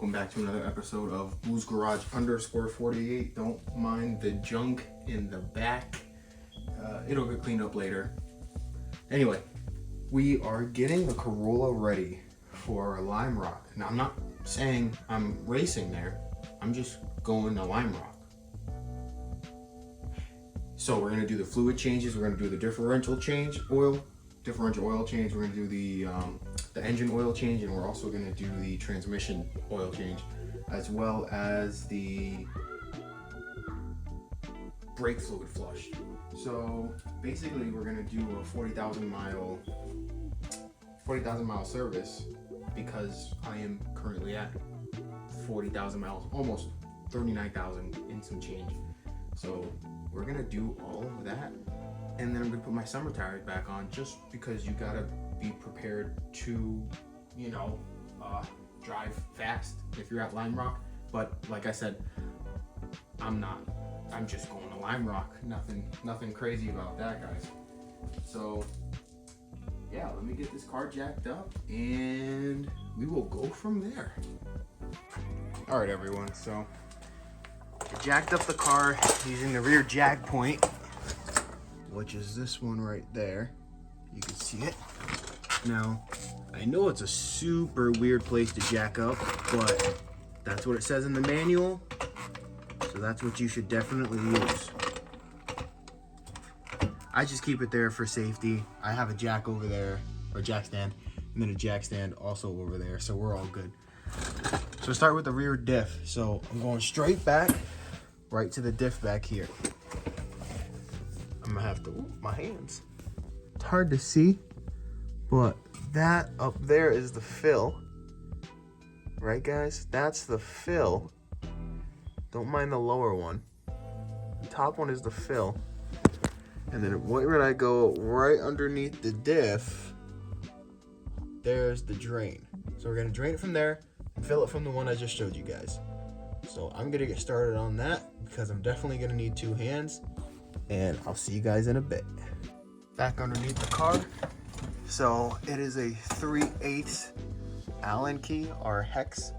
welcome back to another episode of Boo's Garage _48. Don't mind the junk in the back. It'll get cleaned up later. Anyway, we are getting the Corolla ready for Lime Rock. Now, I'm not saying I'm racing there. I'm just going to Lime Rock. So we're going to do the fluid changes. We're going to do the differential oil change. We're going to do the engine oil change, and we're also going to do the transmission oil change, as well as the brake fluid flush. So basically, we're going to do a 40,000 mile service because I am currently at 40,000 miles, almost 39,000 in some change. So we're gonna do all of that, and then I'm gonna put my summer tires back on, just because you gotta be prepared to, drive fast if you're at Lime Rock. But like I said, I'm not. I'm just going to Lime Rock. Nothing crazy about that, guys. So yeah, let me get this car jacked up, and we will go from there. All right, everyone. So I jacked up the car using the rear jack point, which is this one right there. You can see it. Now, I know it's a super weird place to jack up, but that's what it says in the manual. So that's what you should definitely use. I just keep it there for safety. I have a jack over there, or jack stand, and then a jack stand also over there, so we're all good. So start with the rear diff. So I'm going straight back, right to the diff back here. I'm gonna have to, my hands. It's hard to see, but that up there is the fill. Right, guys? That's the fill. Don't mind the lower one. The top one is the fill. And then when I go right underneath the diff, there's the drain. So we're gonna drain it from there and fill it from the one I just showed you guys. So I'm gonna get started on that because I'm definitely gonna need two hands, and I'll see you guys in a bit. Back underneath the car. So it is a 3/8 Allen key or hex.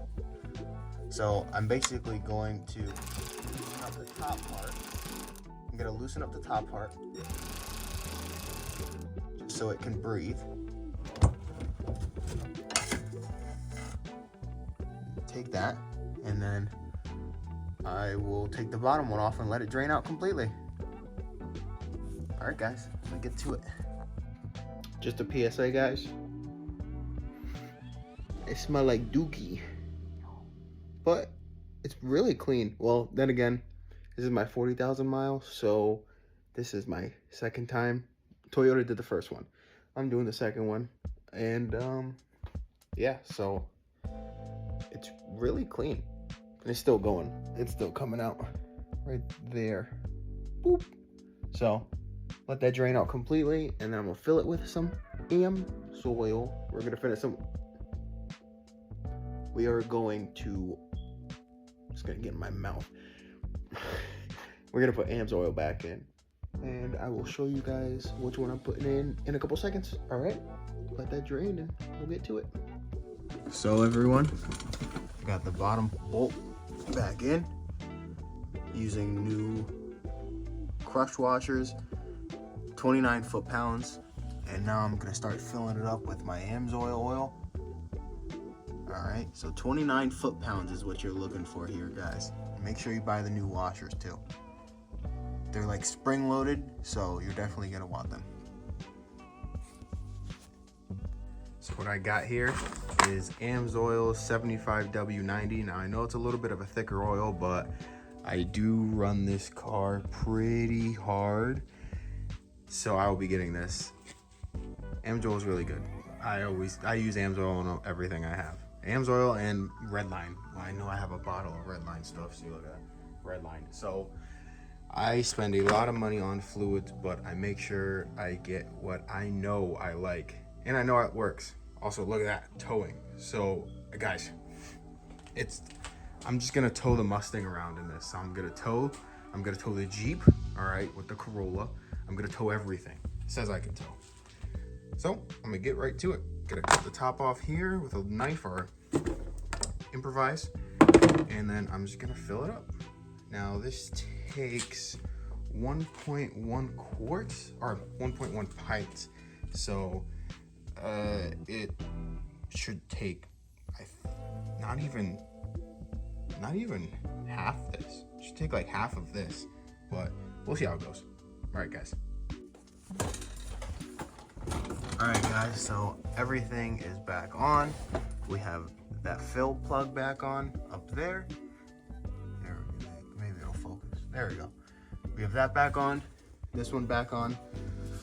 So I'm basically going to loosen up the top part. I'm gonna loosen up the top part just so it can breathe. Take that, and then I will take the bottom one off and let it drain out completely. All right, guys, let's get to it. Just a PSA, guys. It smells like dookie, but it's really clean. Well, then again, this is my 40,000 miles, so this is my second time. Toyota did the first one. I'm doing the second one, and yeah, so it's really clean. And it's still going. It's still coming out right there. Boop. So let that drain out completely, and then I'm gonna fill it with some AmSoil. We're gonna finish some. We are going to. Just gonna get in my mouth. We're gonna put AmSoil back in, and I will show you guys which one I'm putting in a couple seconds. All right, let that drain, and we'll get to it. So everyone, got the bottom bolt back in using new crush washers, 29 foot-pounds, and now I'm gonna start filling it up with my AmSoil oil. All right, so 29 foot-pounds is what you're looking for here, guys. Make sure you buy the new washers too. They're like spring-loaded, so you're definitely gonna want them. So what I got here is AmSoil 75W90. Now I know it's a little bit of a thicker oil, but I do run this car pretty hard, so I will be getting this. AmSoil is really good. I use AmSoil on everything I have. AmSoil and Redline. I know I have a bottle of Redline stuff, so you look at Redline. So I spend a lot of money on fluids, but I make sure I get what I know I like, and I know it works. Also, look at that towing. So guys, I'm just gonna tow the Mustang around in this. So I'm gonna tow the Jeep, all right, with the Corolla. I'm gonna tow everything. It says I can tow. So I'm gonna get right to it. Gonna cut the top off here with a knife or improvise. and then I'm just gonna fill it up. Now this takes 1.1 quarts or 1.1 pints, so it should take not even half this. It should take like half of this, but we'll see how it goes. All right, guys. All right, guys, so everything is back on. We have that fill plug back on up there. Maybe it'll focus. There we go. We have that back on. This one back on.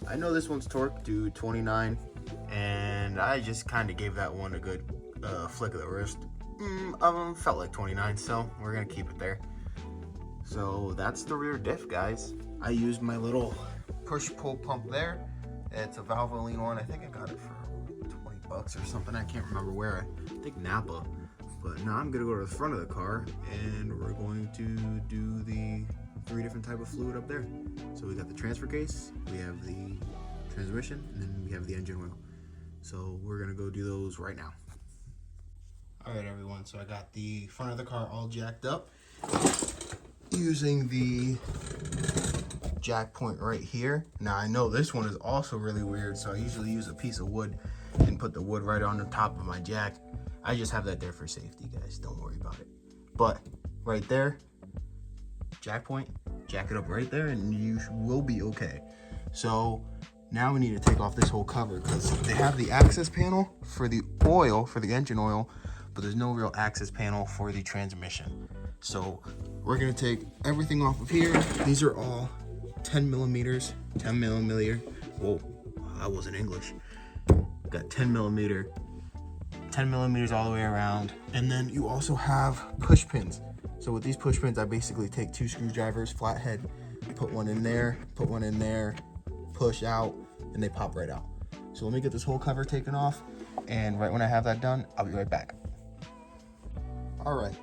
I know this one's torqued to 29, and I just kind of gave that one a good flick of the wrist. Felt like 29, so we're gonna keep it there. So that's the rear diff, guys. I used my little push-pull pump there. It's a Valvoline one. I think I got it for 20 bucks or something. I can't remember where. I think Napa. But now I'm gonna go to the front of the car, and we're going to do the 3 different type of fluid up there. So we got the transfer case, we have the transmission, and then we have the engine oil. So we're gonna go do those right now. All right, everyone, so I got the front of the car all jacked up using the jack point right here. Now I know this one is also really weird, so I usually use a piece of wood and put the wood right on the top of my jack. I just have that there for safety, guys, don't worry about it. But right there, jack point, jack it up right there, and you will be okay. So now we need to take off this whole cover, because they have the access panel for the oil, for the engine oil, but there's no real access panel for the transmission. So we're gonna take everything off of here. These are all 10 millimeters. Whoa, I wasn't English. Got 10 millimeters all the way around. And then you also have push pins. So with these push pins, I basically take 2 screwdrivers, flathead, put one in there, push out, and they pop right out. So let me get this whole cover taken off, and right when I have that done, I'll be right back. All right,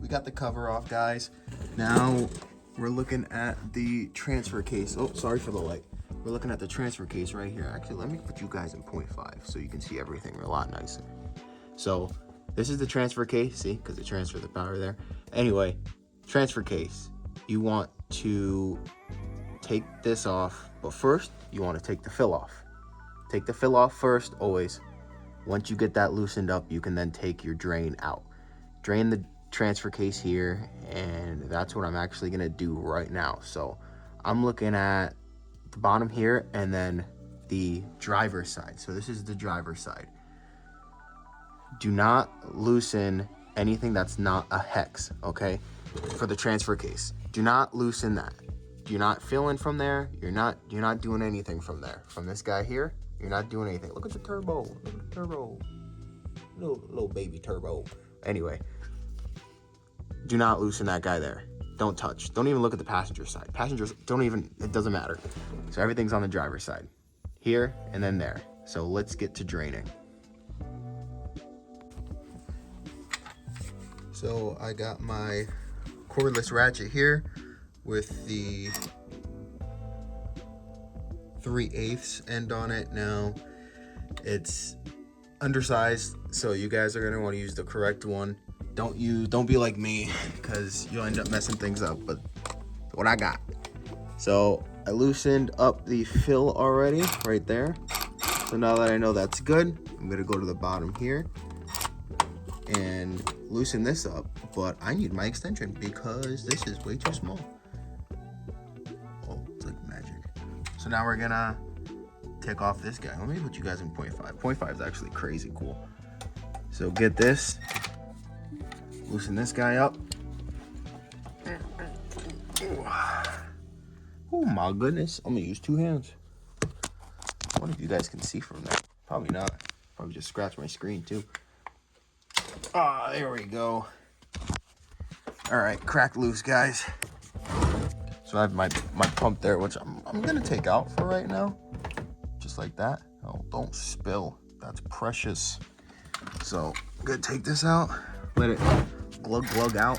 we got the cover off, guys. Now we're looking at the transfer case. Oh, sorry for the light. We're looking at the transfer case right here. Actually, let me put you guys in 0.5 so you can see everything a lot nicer. So this is the transfer case, see, because it transfers the power there. Anyway, transfer case, you want to take this off, but first you want to take the fill off. Take the fill off first, always. Once you get that loosened up, you can then take your drain out. Drain the transfer case here, and that's what I'm actually gonna do right now. So I'm looking at the bottom here, and then the driver's side. So this is the driver's side. Do not loosen anything that's not a hex, okay? For the transfer case, do not loosen that. You're not filling from there. You're not doing anything from there. From this guy here, you're not doing anything. Look at the turbo. Look at the turbo. Little baby turbo. Anyway, do not loosen that guy there. Don't touch. Don't even look at the passenger side. Passengers don't even, it doesn't matter. So everything's on the driver's side. Here and then there. So let's get to draining. So I got my cordless ratchet here with the 3/8 end on it. Now it's undersized, so you guys are gonna want to use the correct one. Don't be like me, because you'll end up messing things up, but what I got. So I loosened up the fill already right there. So now that I know that's good, I'm gonna go to the bottom here and loosen this up, but I need my extension because this is way too small. Oh, it's like magic. So now we're gonna take off this guy. Let me put you guys in 0.5. 0.5 is actually crazy cool. So get this, loosen this guy up. Oh my goodness, I'm gonna use 2 hands. I wonder if you guys can see from that. Probably not. Probably just scratch my screen too. Ah, there we go. All right, crack loose, guys. So I have my pump there, which I'm gonna take out for right now. Just like that. Oh, don't spill. That's precious. So I'm gonna take this out, let it glug out.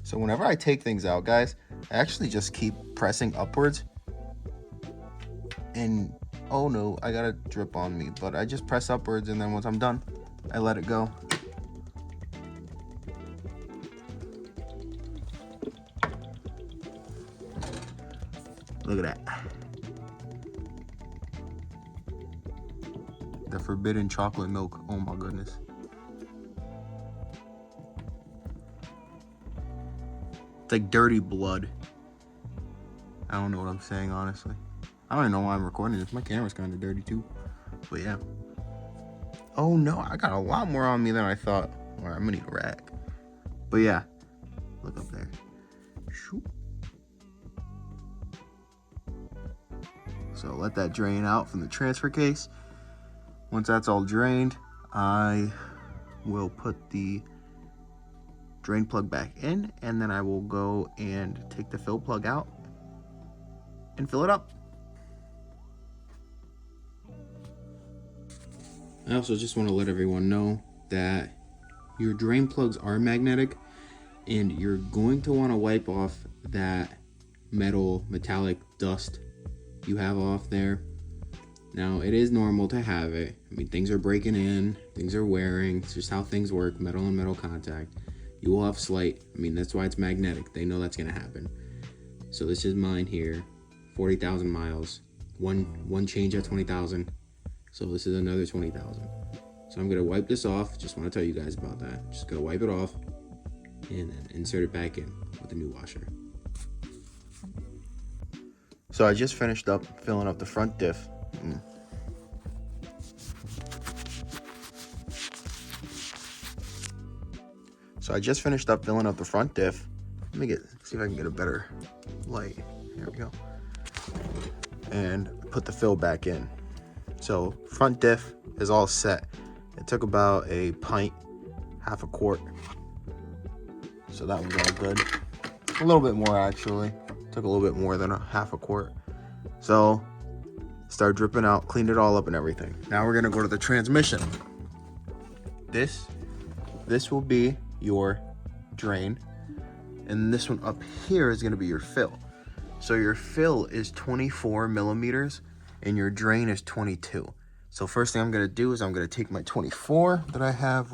So whenever I take things out, guys, I actually just keep pressing upwards, and Oh no, I got a drip on me, but I just press upwards, and then once I'm done, I let it go. Look at that. The forbidden chocolate milk. Oh my goodness. It's like dirty blood. I don't know what I'm saying, honestly. I don't even know why I'm recording this. My camera's kind of dirty too. But yeah. Oh no, I got a lot more on me than I thought. All right, I'm gonna need a rag. But yeah, look up there. Shoot. So let that drain out from the transfer case. Once that's all drained, I will put the drain plug back in, and then I will go and take the fill plug out and fill it up. I also just want to let everyone know that your drain plugs are magnetic, and you're going to want to wipe off that metallic dust you have off there. Now, it is normal to have it. I mean, things are breaking in, things are wearing. It's just how things work, metal and metal contact. You will have slight, I mean, that's why it's magnetic. They know that's going to happen. So this is mine here, 40,000 miles. One change at 20,000. So this is another 20,000. So I'm going to wipe this off. Just want to tell you guys about that. Just going to wipe it off and then insert it back in with a new washer. So I just finished up filling up the front diff. So I just finished up filling up the front diff. Let me see if I can get a better light. There we go. And put the fill back in. So front diff is all set. It took about a pint, half a quart. So that was all good. A little bit more actually. Took a little bit more than a half a quart. So start dripping out, cleaned it all up and everything. Now we're gonna go to the transmission. This will be your drain, and this one up here is gonna be your fill. So your fill is 24 millimeters and your drain is 22. So first thing I'm gonna do is I'm gonna take my 24 that I have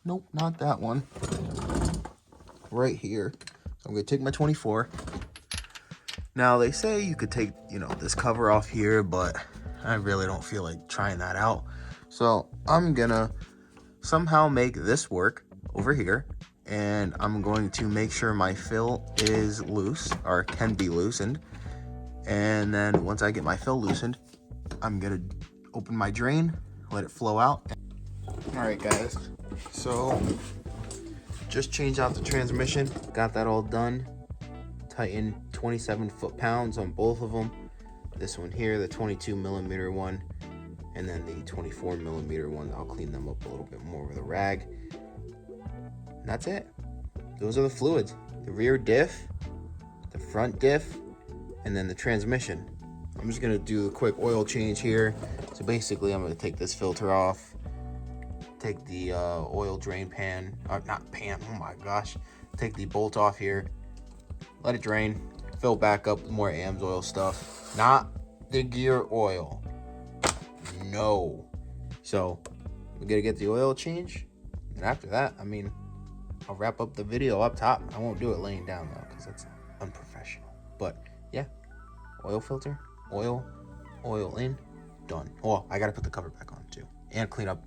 nope, not that one, right here. So I'm gonna take my 24. Now they say you could take, this cover off here, but I really don't feel like trying that out. So I'm gonna somehow make this work over here, and I'm going to make sure my fill is loose or can be loosened. And then once I get my fill loosened, I'm gonna open my drain, let it flow out. All right, guys. So just changed out the transmission, got that all done. Tighten 27 foot-pounds on both of them. This one here, the 22 millimeter one, and then the 24 millimeter one. I'll clean them up a little bit more with a rag. And that's it. Those are the fluids: the rear diff, the front diff, and then the transmission. I'm just gonna do a quick oil change here. So basically, I'm gonna take this filter off, take the oil drain pan, or not pan, oh my gosh, take the bolt off here, let it drain, fill back up with more AMSOIL stuff, not the gear oil, no. So we're gonna get the oil change, and after that, I'll wrap up the video up top. I won't do it laying down though, because that's unprofessional. But yeah, oil filter, oil in, done. Oh, I gotta put the cover back on too, and clean up.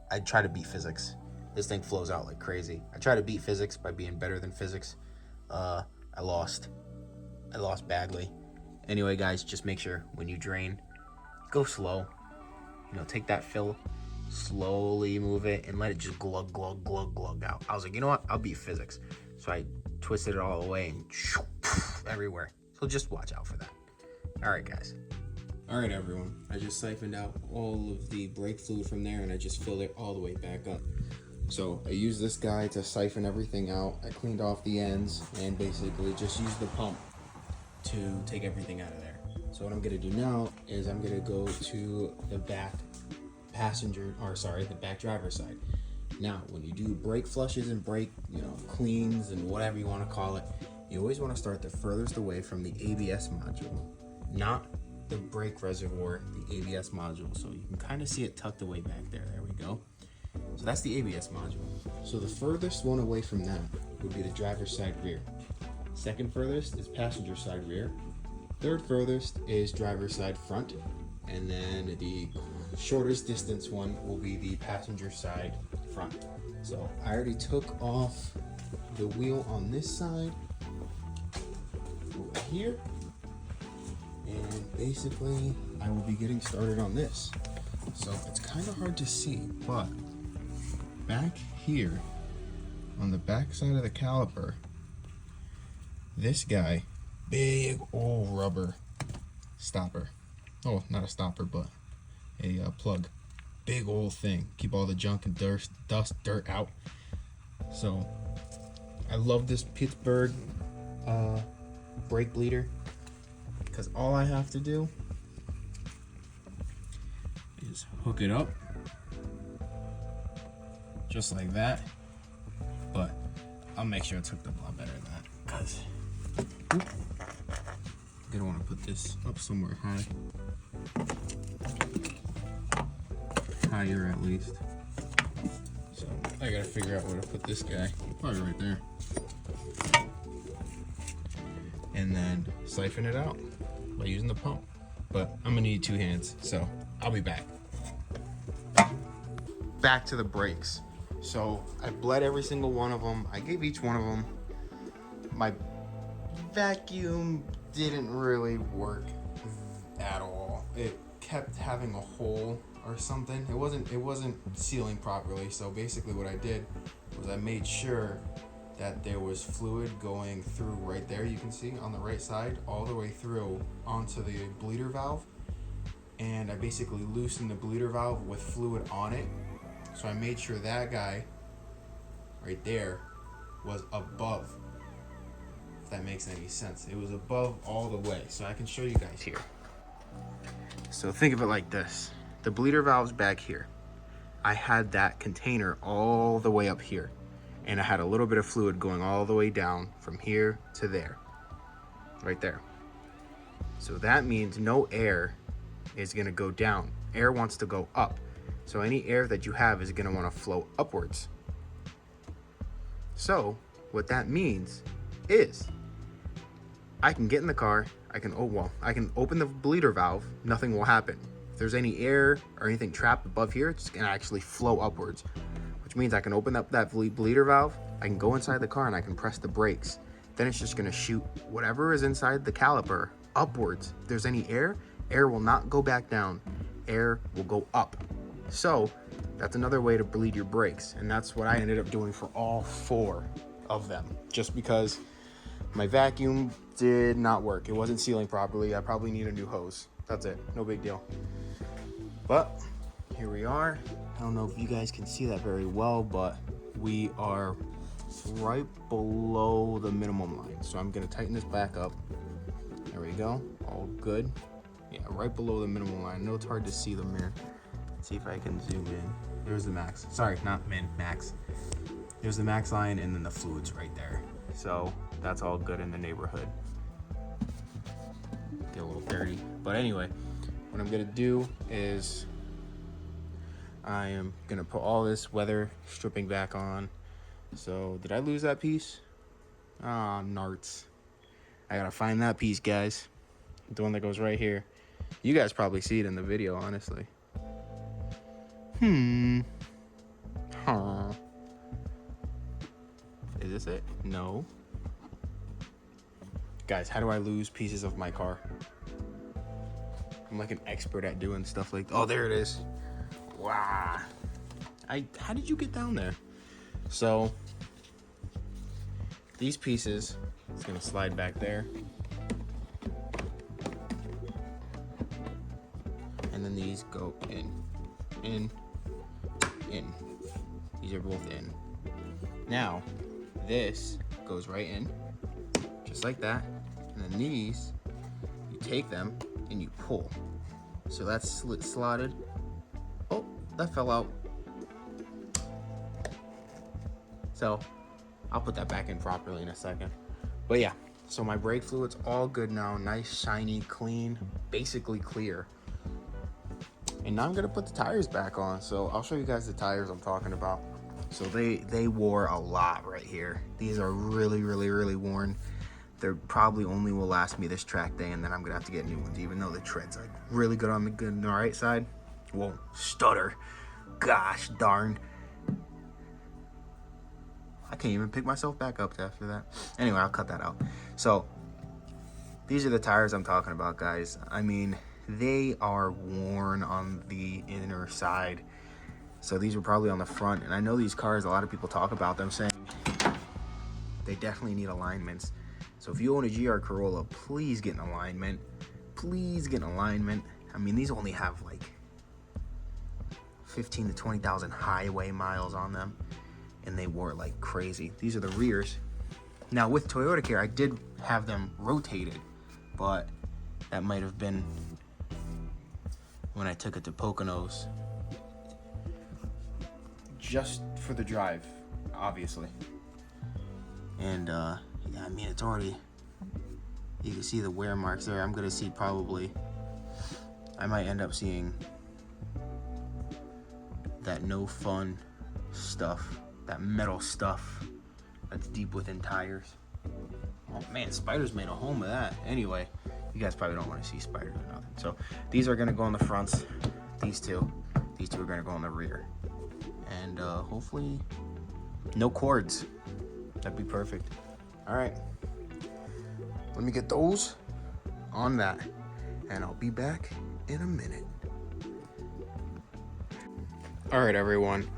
I try to beat physics. This thing flows out like crazy. I try to beat physics by being better than physics. I lost badly. Anyway, guys, just make sure when you drain, go slow. Take that fill, slowly move it, and let it just glug out. I was like, you know what? I'll beat physics. So I twisted it all the way and everywhere. So just watch out for that. All right, guys. All right, everyone. I just siphoned out all of the brake fluid from there, and I just filled it all the way back up. So I used this guy to siphon everything out. I cleaned off the ends and basically just used the pump to take everything out of there. So what I'm gonna do now is I'm gonna go to the back the back driver's side. Now, when you do brake flushes and brake, cleans and whatever you want to call it, you always want to start the furthest away from the ABS module, not the brake reservoir, the ABS module. So you can kind of see it tucked away back there. There we go. So that's the ABS module. So the furthest one away from that would be the driver's side rear. Second furthest is passenger side rear. Third furthest is driver's side front. And then the shortest distance one will be the passenger side front. So I already took off the wheel on this side over here. And basically I will be getting started on this. So it's kind of hard to see, but back here on the back side of the caliper, this guy, big old rubber stopper. Oh, not a stopper, but a plug. Big old thing. Keep all the junk and dust, dirt out. So I love this Pittsburgh brake bleeder, because all I have to do is hook it up just like that, but I'll make sure it's hooked up a lot better than that, because I'm gonna want to put this up somewhere higher at least. So I gotta figure out where to put this guy. Probably right there. And then siphon it out by using the pump. But I'm gonna need 2 hands, so I'll be back. Back to the brakes. So I bled every single one of them. I gave each one of them. My vacuum didn't really work at all. It kept having a hole or something. It wasn't sealing properly. So basically what I did was I made sure that there was fluid going through right there, you can see on the right side, all the way through onto the bleeder valve. And I basically loosened the bleeder valve with fluid on it. So I made sure that guy right there was above, if that makes any sense. It was above all the way. So I can show you guys here. So think of it like this. The bleeder valve's back here. I had that container all the way up here. And I had a little bit of fluid going all the way down from here to there, right there. So that means no air is gonna go down. Air wants to go up. So any air that you have is gonna wanna flow upwards. So what that means is I can get in the car, I can open the bleeder valve, nothing will happen. If there's any air or anything trapped above here, it's gonna actually flow upwards. Which means I can open up that bleeder valve, I can go inside the car and I can press the brakes. Then it's just gonna shoot whatever is inside the caliper upwards. If there's any air, air will not go back down. Air will go up. So that's another way to bleed your brakes. And that's what I ended up doing for all 4 of them. Just because my vacuum did not work. It wasn't sealing properly. I probably need a new hose. That's it, no big deal. But here we are. I don't know if you guys can see that very well, but we are right below the minimum line. So I'm gonna tighten this back up. There we go, all good. Yeah, right below the minimum line. I know it's hard to see them here. Let's see if I can zoom in. There's the max. Sorry, not max. There's the max line and then the fluid's right there. So that's all good in the neighborhood. Get a little dirty. But anyway, what I'm gonna do is I am gonna put all this weather stripping back on. So did I lose that piece? Ah, narts. I gotta find that piece, guys. The one that goes right here. You guys probably see it in the video, honestly. Huh. Is this it? No. Guys, how do I lose pieces of my car? I'm like an expert at doing stuff like, oh, there it is. Wow. How did you get down there? So these pieces, it's gonna slide back there. And then these go in. These are both in. Now, this goes right in, just like that. And then these, you take them and you pull. So that's slotted. Oh, that fell out. So I'll put that back in properly in a second. But yeah, So my brake fluid's all good now. Nice, shiny, clean, basically clear. And now I'm gonna put the tires back on. So I'll show you guys the tires I'm talking about. So they wore a lot right here. These are really, really, really worn. They're probably only will last me this track day, and then I'm gonna have to get new ones, even though the tread's like really good on the right side. Whoa, stutter. Gosh darn. I can't even pick myself back up after that. Anyway, I'll cut that out. So these are the tires I'm talking about, guys. I mean, they are worn on the inner side. So these were probably on the front. And I know these cars, a lot of people talk about them saying they definitely need alignments. So if you own a GR Corolla, please get an alignment. Please get an alignment. I mean, these only have like 15 to 20,000 highway miles on them. And they wore it like crazy. These are the rears. Now with Toyota Care, I did have them rotated, but that might have been when I took it to Poconos. Just for the drive, obviously. And yeah, I mean, it's already, you can see the wear marks there. I'm gonna see probably, I might end up seeing that no fun stuff, that metal stuff that's deep within tires. Oh man, spiders made a home of that. Anyway, you guys probably don't want to see spiders or nothing. So these are gonna go on the fronts. These two are gonna go on the rear. And hopefully no cords. That'd be perfect. All right, let me get those on that, and I'll be back in a minute. All right, everyone.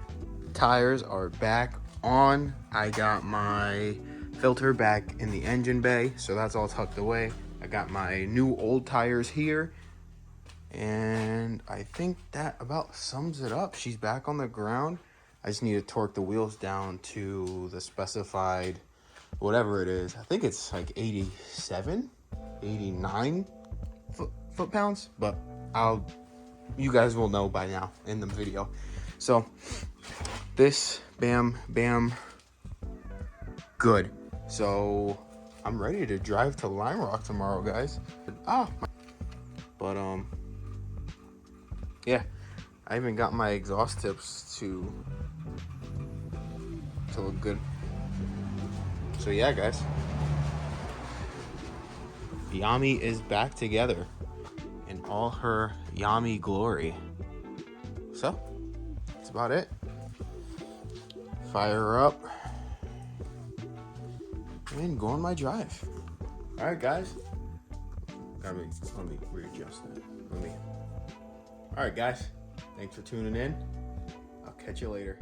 Tires are back on. I got my filter back in the engine bay, so that's all tucked away. I got my new old tires here, and I think that about sums it up. She's back on the ground. I just need to torque the wheels down to the specified, whatever it is. I think it's like 87, 89 foot-pounds, but you guys will know by now in the video. So this, bam, good. So I'm ready to drive to Lime Rock tomorrow, guys. But yeah, I even got my exhaust tips to look good. So yeah, guys, Yami is back together in all her Yami glory. So that's about it. Fire her up and go on my drive. All right, guys. Let me readjust that. All right, guys. Thanks for tuning in. I'll catch you later.